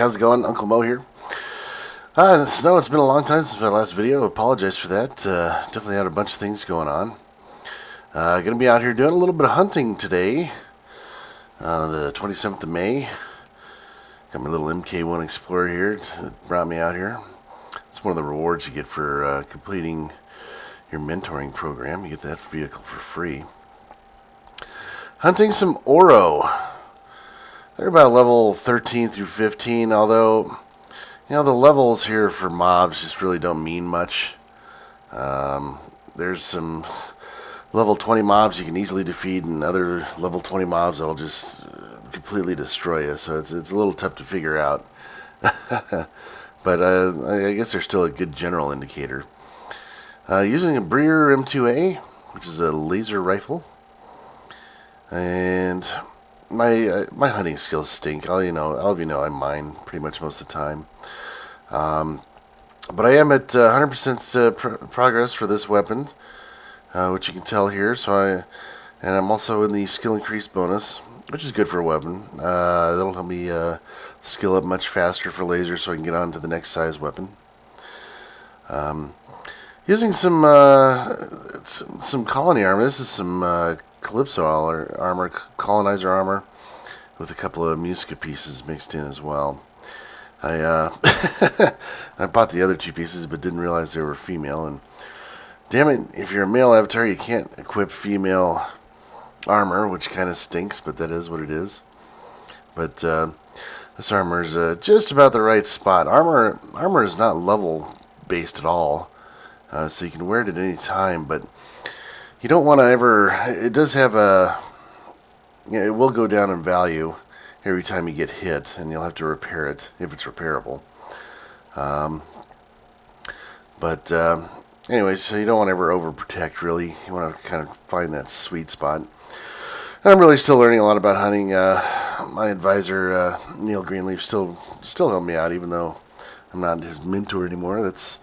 how's it going? Uncle Mo here. Snow, it's been a long time since my last video. Apologize for that. Definitely had a bunch of things going on. Gonna be out here doing a little bit of hunting today. The 27th of May. Got my little MK1 Explorer here that brought me out here. It's one of the rewards you get for completing your mentoring program. You get that vehicle for free. Hunting some Oro. They're about level 13 through 15, although, you know, the levels here for mobs just really don't mean much. There's some level 20 mobs you can easily defeat, and other level 20 mobs that'll just completely destroy you, so it's a little tough to figure out. But I guess they're still a good general indicator. Using a Breer M2A, which is a laser rifle. And my hunting skills stink. All of you know I mine pretty much most of the time. But I am at 100% progress for this weapon, which you can tell here. And I'm also in the skill increase bonus, which is good for a weapon. That'll help me skill up much faster for laser, so I can get on to the next size weapon. Using some colony armor. This is some Calypso armor, colonizer armor, with a couple of Musica pieces mixed in as well. I bought the other two pieces, but didn't realize they were female. And damn it, if you're a male avatar, you can't equip female armor, which kind of stinks, but that is what it is. But this armor is just about the right spot. Armor is not level based at all, so you can wear it at any time, but you don't want to ever. It does have a. It will go down in value every time you get hit, and you'll have to repair it if it's repairable. Anyways, so you don't want to ever overprotect. Really, you want to kind of find that sweet spot. And I'm really still learning a lot about hunting. My advisor Neil Greenleaf still helped me out, even though I'm not his mentor anymore. That's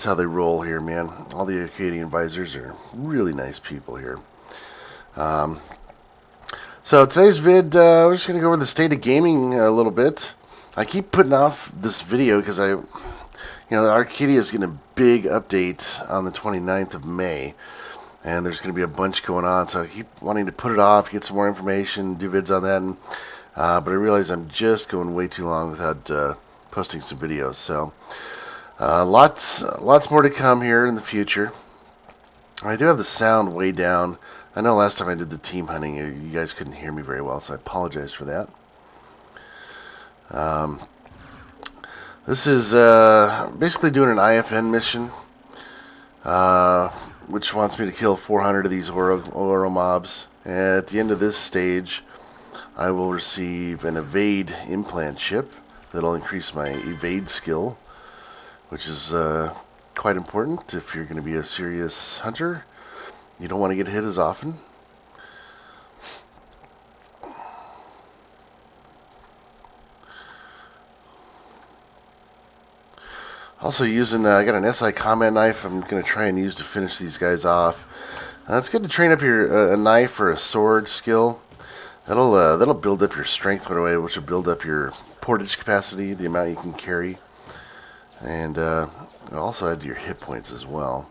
how they roll here, man. All the Arcadian advisors are really nice people here. So today's vid, we're just going to go over the state of gaming a little bit. I keep putting off this video because Arcadia is getting a big update on the 29th of May. And there's going to be a bunch going on, so I keep wanting to put it off, get some more information, do vids on that. But I realize I'm just going way too long without posting some videos. So lots more to come here in the future. I do have the sound way down. I know last time I did the team hunting, you guys couldn't hear me very well, so I apologize for that. This is basically doing an IFN mission, which wants me to kill 400 of these Oro mobs. At the end of this stage, I will receive an evade implant chip that'll increase my evade skill, which is quite important if you're going to be a serious hunter. You don't want to get hit as often. Also using, I got an SI combat knife I'm going to try and use to finish these guys off. It's good to train up your a knife or a sword skill. That'll build up your strength right away, which will build up your portage capacity, the amount you can carry. And it'll also add to your hit points as well.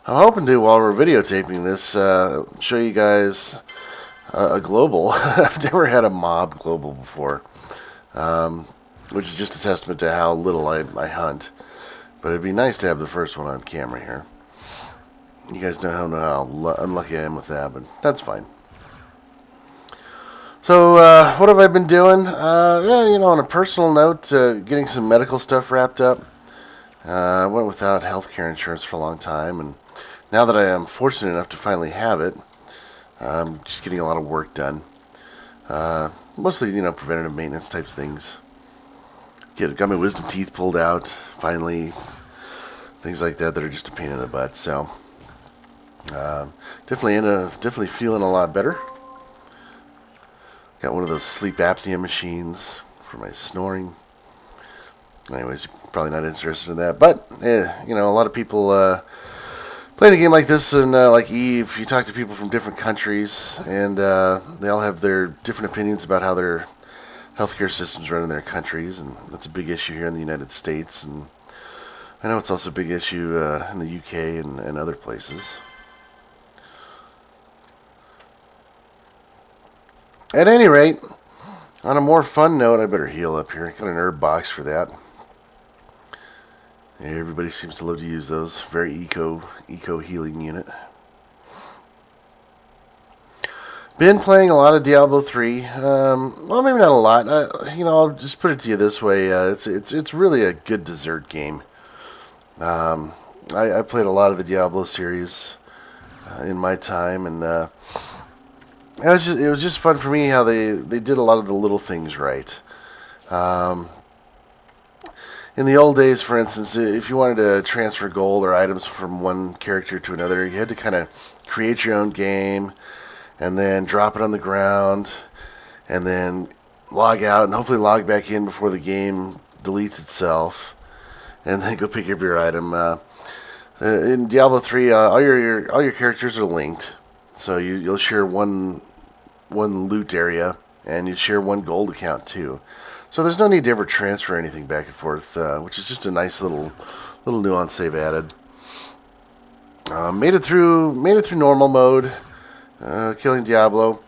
I'm hoping to, while we're videotaping this, show you guys a global. I've never had a mob global before, which is just a testament to how little I hunt. But it'd be nice to have the first one on camera here. You guys know how unlucky I am with that, but that's fine. So, what have I been doing? On a personal note, getting some medical stuff wrapped up. I went without healthcare insurance for a long time, and now that I am fortunate enough to finally have it, I'm just getting a lot of work done. Mostly, preventative maintenance types things. Got my wisdom teeth pulled out, finally. Things like that are just a pain in the butt. So, definitely feeling a lot better. Got one of those sleep apnea machines for my snoring. Anyways, you're probably not interested in that. But, a lot of people playing a game like this, and like EVE, you talk to people from different countries, and they all have their different opinions about how their healthcare systems run in their countries, and that's a big issue here in the United States, and I know it's also a big issue in the UK and other places. At any rate, on a more fun note, I better heal up here. I got an herb box for that. Everybody seems to love to use those. Very eco healing unit. Been playing a lot of Diablo III. Well, maybe not a lot. I'll just put it to you this way: it's really a good dessert game. I played a lot of the Diablo series in my time, and it was just fun for me how they did a lot of the little things right. In the old days, for instance, if you wanted to transfer gold or items from one character to another, you had to kind of create your own game and then drop it on the ground and then log out and hopefully log back in before the game deletes itself and then go pick up your item. In Diablo 3, all your characters are linked, so you'll share one loot area and you share one gold account too. So there's no need to ever transfer anything back and forth, which is just a nice little nuance they've added. Made it through normal mode, killing Diablo,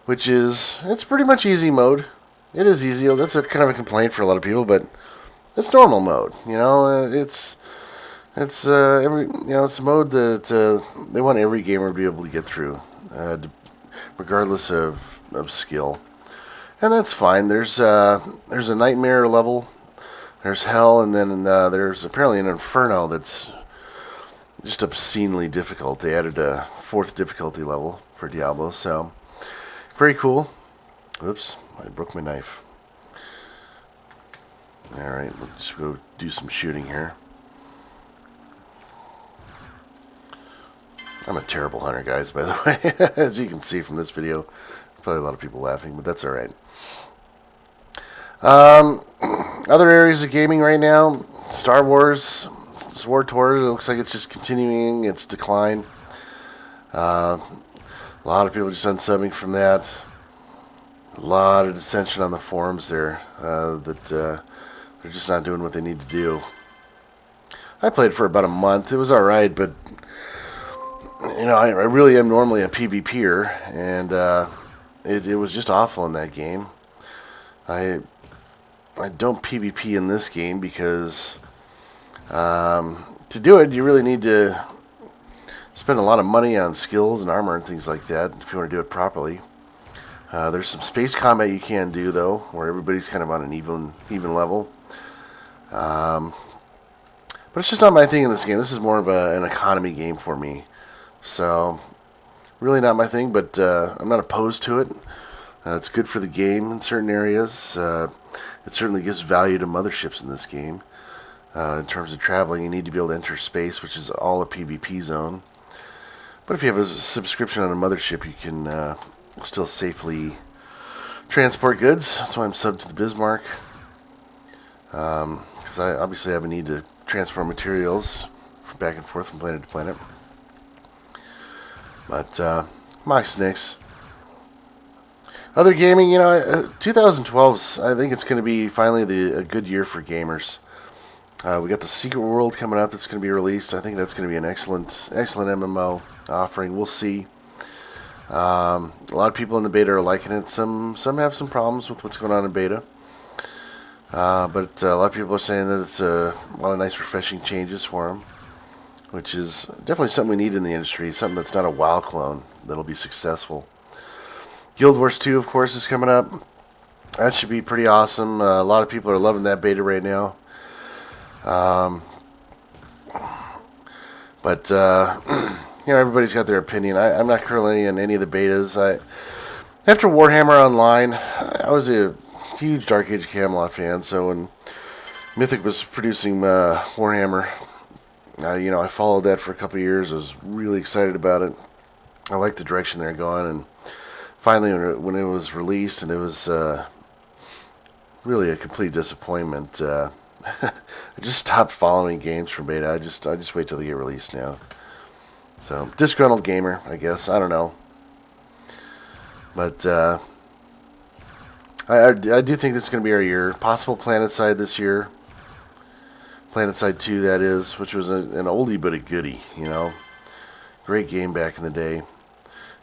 which it's pretty much easy mode. It is easy. That's a kind of a complaint for a lot of people, but it's normal mode. It's a mode that they want every gamer to be able to get through, regardless of skill. And that's fine. There's a nightmare level, there's hell, and then there's apparently an inferno that's just obscenely difficult. They added a 4th difficulty level for Diablo, so very cool. Oops, I broke my knife. Alright, we'll just go do some shooting here. I'm a terrible hunter, guys, by the way, as you can see from this video. Probably a lot of people laughing, but that's alright. Other areas of gaming right now, Star Wars, SWTOR, it looks like it's just continuing its decline. A lot of people just unsubbing from that. A lot of dissension on the forums there, that they're just not doing what they need to do. I played for about a month. It was alright, but I really am normally a PvPer, and it was just awful in that game. I don't PvP in this game because to do it, you really need to spend a lot of money on skills and armor and things like that if you want to do it properly. There's some space combat you can do, though, where everybody's kind of on an even level. But it's just not my thing in this game. This is more of an economy game for me. So, really not my thing, but I'm not opposed to it. It's good for the game in certain areas. It certainly gives value to motherships in this game. In terms of traveling, you need to be able to enter space, which is all a PvP zone. But if you have a subscription on a mothership, you can still safely transport goods. That's why I'm subbed to the Bismarck. Because I obviously have a need to transfer materials back and forth from planet to planet. But, Mox Nix. Other gaming, 2012, I think it's going to be finally a good year for gamers. We got the Secret World coming up that's going to be released. I think that's going to be an excellent MMO offering. We'll see. A lot of people in the beta are liking it. Some have some problems with what's going on in beta. But a lot of people are saying that it's a lot of nice, refreshing changes for them, which is definitely something we need in the industry, something that's not a WoW clone that'll be successful. Guild Wars 2, of course, is coming up. That should be pretty awesome. A lot of people are loving that beta right now. But everybody's got their opinion. I'm not currently in any of the betas. After Warhammer Online, I was a huge Dark Age of Camelot fan, so when Mythic was producing Warhammer, I followed that for a couple of years. I was really excited about it. I liked the direction they're going, and finally, when it was released, and it was really a complete disappointment. I just stopped following games from beta. I just wait till they get released now. So, disgruntled gamer, I guess. I don't know. But I do think this is going to be our year. Possible PlanetSide this year. PlanetSide 2, that is, which was an oldie but a goodie, you know. Great game back in the day.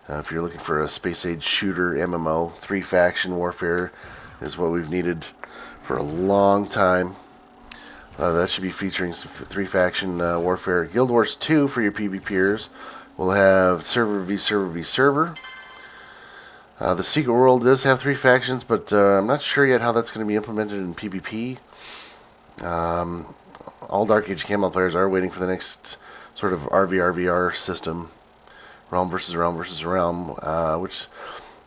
If you're looking for a space-age shooter MMO, 3-faction warfare is what we've needed for a long time. That should be featuring some 3-faction warfare. Guild Wars 2 for your PvPers. We'll have server v server v server. The Secret World does have 3 factions, but I'm not sure yet how that's going to be implemented in PvP. All Dark Age Camel players are waiting for the next sort of RVRVR system. Realm versus Realm versus Realm, which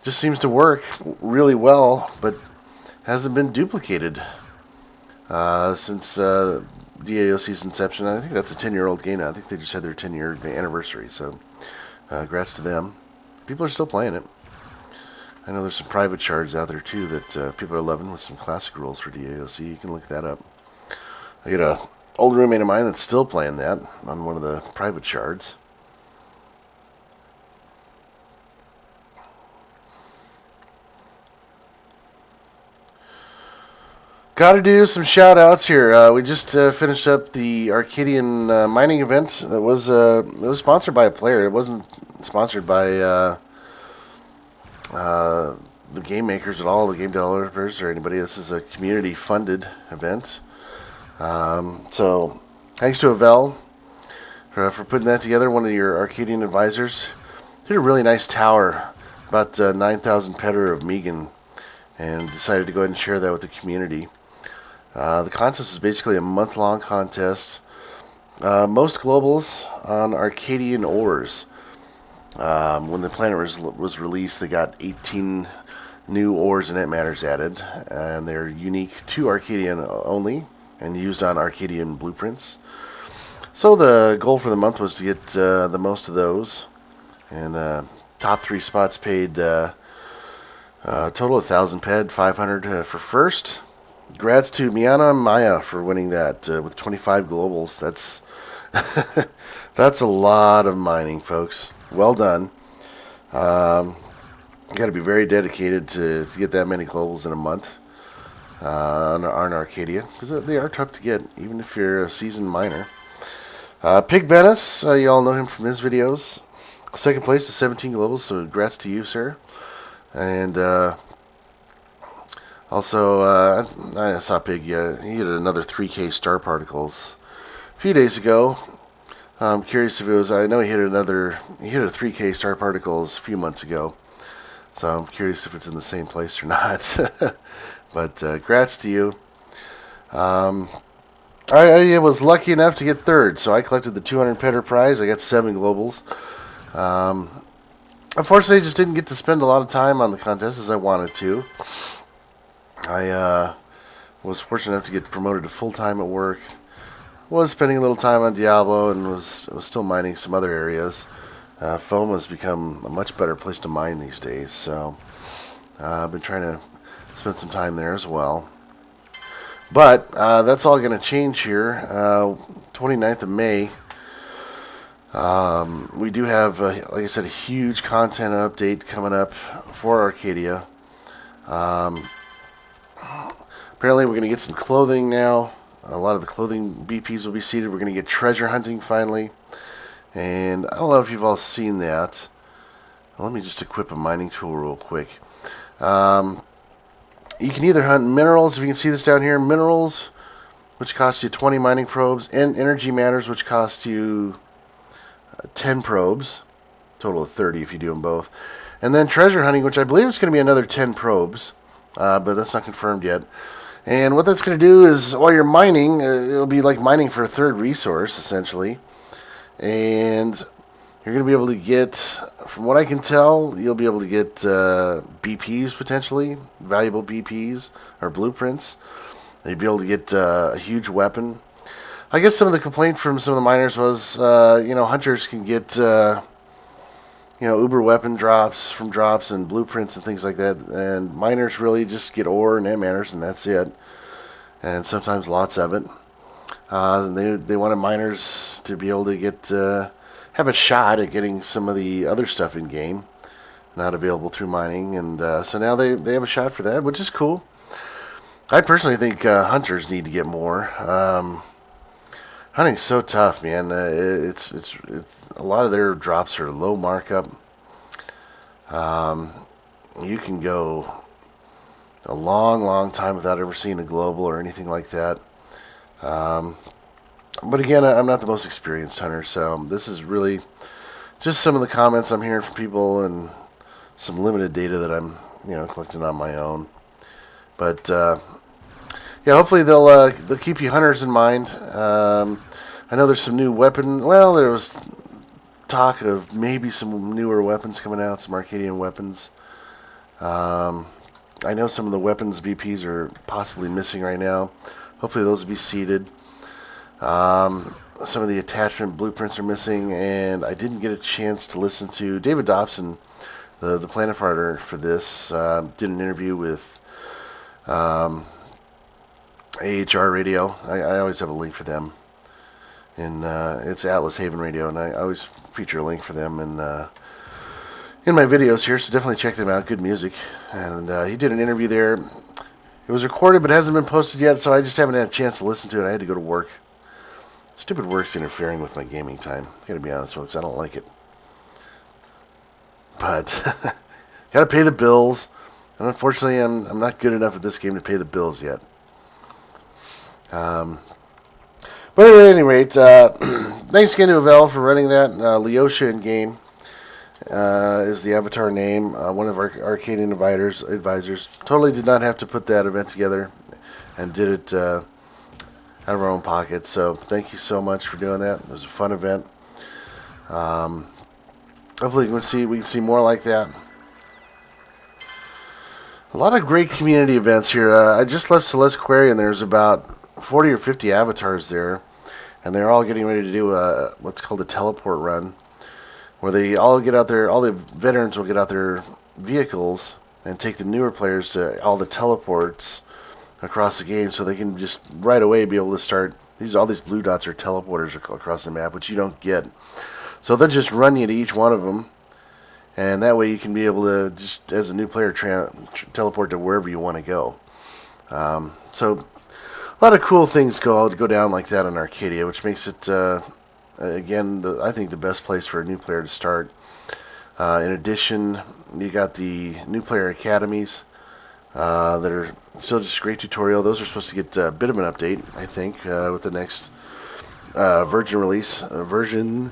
just seems to work really well, but hasn't been duplicated since DAOC's inception. I think that's a 10-year-old game now. I think they just had their 10-year anniversary, so congrats to them. People are still playing it. I know there's some private shards out there too that people are loving with some classic rules for DAOC. You can look that up. I got a old roommate of mine that's still playing that on one of the private shards. Got to do some shout outs here. We just finished up the Arcadian Mining event. It was sponsored by a player. It wasn't sponsored by the game makers at all, the game developers or anybody. This is a community funded event. So thanks to Avel for putting that together. One of your Arcadian advisors did a really nice tower, about 9,000 petter of Megan, and decided to go ahead and share that with the community. The contest was basically a month-long contest. Most globals on Arcadian ores. When the planet was released, they got 18 new ores and matters added, and they're unique to Arcadian only and used on Arcadian blueprints. So the goal for the month was to get the most of those, and the top 3 spots paid a total of 1,000 ped, 500 for first. Congrats to Miana and Maya for winning that with 25 globals. That's a lot of mining, folks. Well done. You got to be very dedicated to get that many globals in a month on Arcadia, because they are tough to get, even if you're a seasoned miner. Pig Bennis, you all know him from his videos. Second place to 17 globals, so congrats to you, sir. And also, I saw Pig. He had another 3K star particles a few days ago. I'm curious if it was. I know he hit a 3K star particles a few months ago. So I'm curious if it's in the same place or not. But congrats to you. I was lucky enough to get third, so I collected the 200 petter prize. I got 7 globals. Unfortunately, I just didn't get to spend a lot of time on the contest as I wanted to. I was fortunate enough to get promoted to full-time at work. Was spending a little time on Diablo and was still mining some other areas. f.o.m.a has become a much better place to mine these days, so I've been trying to spend some time there as well. But that's all going to change here. 29th of May. We do have, like I said, a huge content update coming up for Arcadia. Apparently we're going to get some clothing now. A lot of the clothing BPs will be seeded. We're going to get treasure hunting finally. And I don't know if you've all seen that. Let me just equip a mining tool real quick. You can either hunt minerals, if you can see this down here, minerals, which cost you 20 mining probes, and energy matters, which cost you 10 probes. Total of 30 if you do them both. And then treasure hunting, which I believe is going to be another 10 probes, but that's not confirmed yet. And what that's going to do is, while you're mining, it'll be like mining for a third resource, essentially. And you're going to be able to get, from what I can tell, you'll be able to get BPs potentially, valuable BPs or blueprints. You'll be able to get a huge weapon. I guess some of the complaint from some of the miners was, hunters can get, uber weapon drops from drops and blueprints and things like that. And miners really just get ore and manners, and that's it. And sometimes lots of it. They wanted miners to be able to get have a shot at getting some of the other stuff in game. not available through mining, and so now they have a shot for that, which is cool. I personally think hunters need to get more. Hunting's so tough, man. It's a lot of their drops are low markup. You can go a long, long time without ever seeing a global or anything like that. But again, I'm not the most experienced hunter, so this is really just some of the comments I'm hearing from people and some limited data that I'm, collecting on my own. But yeah, hopefully they'll keep you hunters in mind. I know there's some new weapon. Well, there was talk of maybe some newer weapons coming out, some Arcadian weapons. I know some of the weapons VPs are possibly missing right now. Hopefully those will be seeded. Some of the attachment blueprints are missing, and I didn't get a chance to listen to David Dobson, the Planet Farter, for this. Did an interview with AHR Radio. I always have a link for them. And it's Atlas Haven Radio, and I always feature a link for them in my videos here, so definitely check them out. Good music. And he did an interview there. It was recorded, but hasn't been posted yet, so I just haven't had a chance to listen to it. I had to go to work. Stupid work's interfering with my gaming time. Gotta be honest, folks, I don't like it. But gotta pay the bills, and unfortunately, I'm not good enough at this game to pay the bills yet. But at any rate, thanks again to Avel for running that. Leosha in game is the avatar name. One of our Arcadian advisors totally did not have to put that event together, and did it out of our own pocket. So thank you so much for doing that. It was a fun event. Hopefully we can see more like that. A lot of great community events here. I just left Celeste Quarry, and there's about 40 or 50 avatars there, and they're all getting ready to do what's called a teleport run, where they all get out there. All the veterans will get out their vehicles and take the newer players to all the teleports across the game, so they can just right away be able to start. All these blue dots are teleporters across the map, which you don't get. So they'll just run you to each one of them, and that way you can be able to just, as a new player, teleport to wherever you want to go. So a lot of cool things go down like that in Arcadia, which makes it, again, I think the best place for a new player to start. In addition, you got the new player academies that are still just a great tutorial. Those are supposed to get a bit of an update, I think, with the next version release. We're going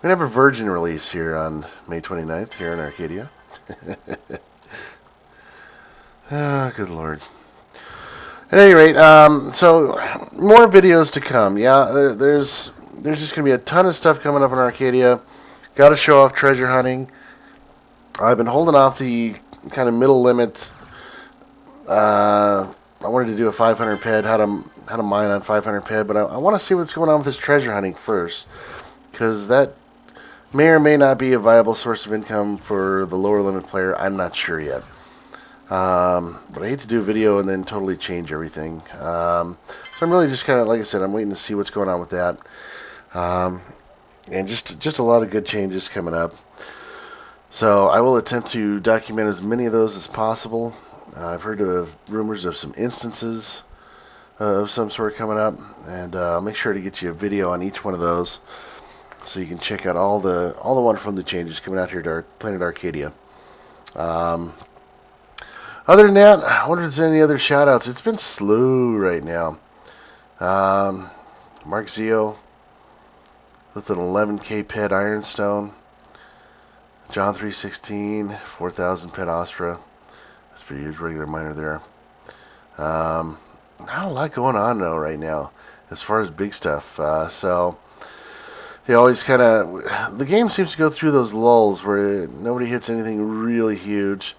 to have a virgin release here on May 29th here in Arcadia. Good Lord. At any rate, so more videos to come. Yeah, there's just going to be a ton of stuff coming up in Arcadia. Got to show off treasure hunting. I've been holding off the kind of middle limit. I wanted to do a 500 ped, how to mine on 500 ped, but I want to see what's going on with this treasure hunting first, because that may or may not be a viable source of income for the lower limit player. I'm not sure yet. But I hate to do a video and then totally change everything. So I'm really just kind of, like I said, I'm waiting to see what's going on with that. And just a lot of good changes coming up. So I will attempt to document as many of those as possible. I've heard of rumors of some instances of some sort coming up, and I'll make sure to get you a video on each one of those, so you can check out all the wonderful new changes coming out here to Planet Arcadia. Other than that, I wonder if there's any other shout-outs. It's been slow right now. Mark Zio with an 11k ped Ironstone. John 316, 4,000 ped Ostra. That's pretty huge, regular miner there. Not a lot going on though right now as far as big stuff. So you always kind of, the game seems to go through those lulls where nobody hits anything really huge,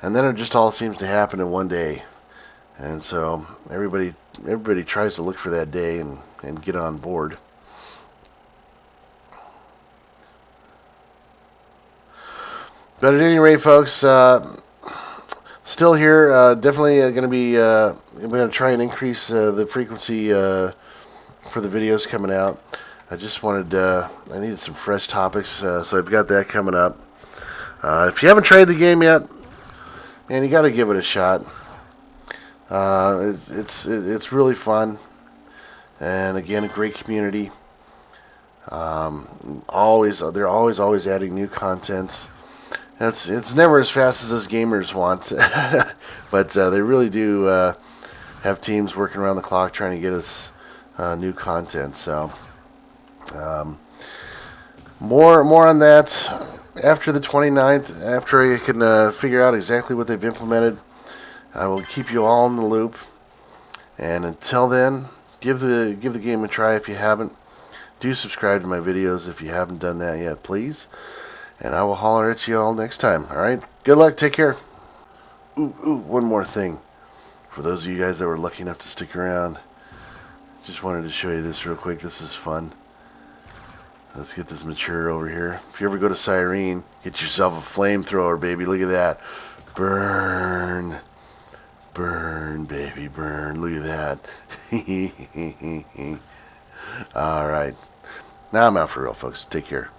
and then it just all seems to happen in one day. And so everybody tries to look for that day and get on board. But at any rate, folks, still here. Definitely going to be. I'm going to try and increase the frequency for the videos coming out. I just wanted, I needed some fresh topics, so I've got that coming up. If you haven't tried the game yet, man, you got to give it a shot. It's really fun, and again, a great community. They're always adding new content. It's never as fast as us gamers want, but they really do have teams working around the clock trying to get us new content. So more on that after the 29th. After I can figure out exactly what they've implemented, I will keep you all in the loop. And until then, give the game a try if you haven't. Do subscribe to my videos if you haven't done that yet, please. And I will holler at you all next time. Alright? Good luck. Take care. Ooh, one more thing. For those of you guys that were lucky enough to stick around, just wanted to show you this real quick. This is fun. Let's get this mature over here. If you ever go to Cyrene, get yourself a flamethrower, baby. Look at that. Burn. Burn, baby, burn. Look at that. Alright. Now I'm out for real, folks. Take care.